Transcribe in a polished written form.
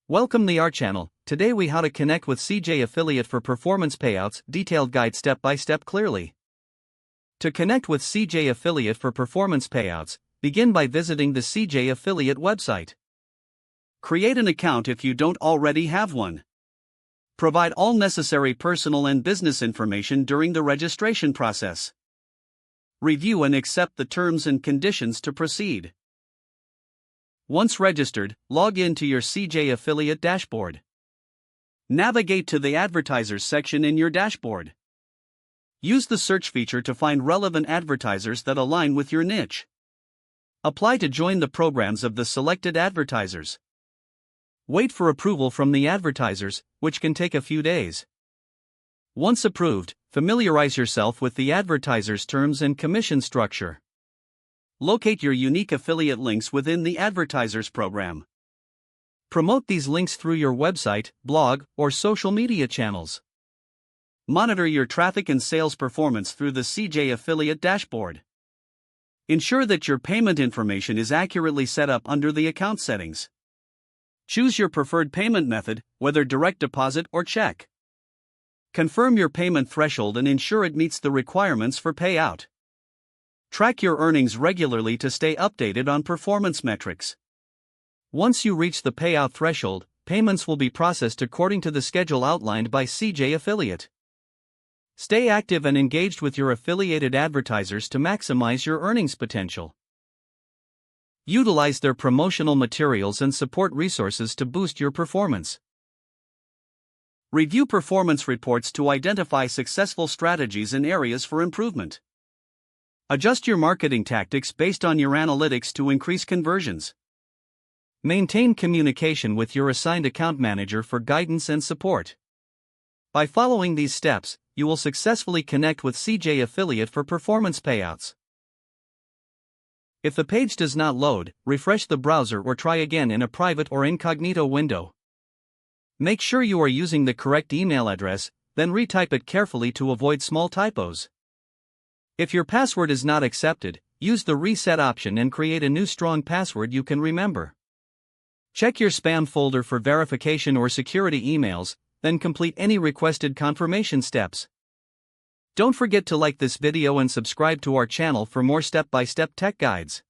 Welcome to our channel. Today we how to connect with CJ Affiliate for performance payouts, detailed guide step by step clearly. To connect with CJ Affiliate for performance payouts, begin by visiting the CJ Affiliate website. Create an account if you don't already have one. Provide all necessary personal and business information during the registration process. Review and accept the terms and conditions to proceed. Once registered, log in to your CJ Affiliate dashboard. Navigate to the Advertisers section in your dashboard. Use the search feature to find relevant advertisers that align with your niche. Apply to join the programs of the selected advertisers. Wait for approval from the advertisers, which can take a few days. Once approved, familiarize yourself with the advertiser's terms and commission structure. Locate your unique affiliate links within the advertiser's program. Promote these links through your website, blog, or social media channels. Monitor your traffic and sales performance through the CJ Affiliate dashboard. Ensure that your payment information is accurately set up under the account settings. Choose your preferred payment method, whether direct deposit or check. Confirm your payment threshold and ensure it meets the requirements for payout. Track your earnings regularly to stay updated on performance metrics. Once you reach the payout threshold, payments will be processed according to the schedule outlined by CJ Affiliate. Stay active and engaged with your affiliated advertisers to maximize your earnings potential. Utilize their promotional materials and support resources to boost your performance. Review performance reports to identify successful strategies and areas for improvement. Adjust your marketing tactics based on your analytics to increase conversions. Maintain communication with your assigned account manager for guidance and support. By following these steps, you will successfully connect with CJ Affiliate for performance payouts. If the page does not load, refresh the browser or try again in a private or incognito window. Make sure you are using the correct email address, then retype it carefully to avoid small typos. If your password is not accepted, use the reset option and create a new strong password you can remember. Check your spam folder for verification or security emails, then complete any requested confirmation steps. Don't forget to like this video and subscribe to our channel for more step-by-step tech guides.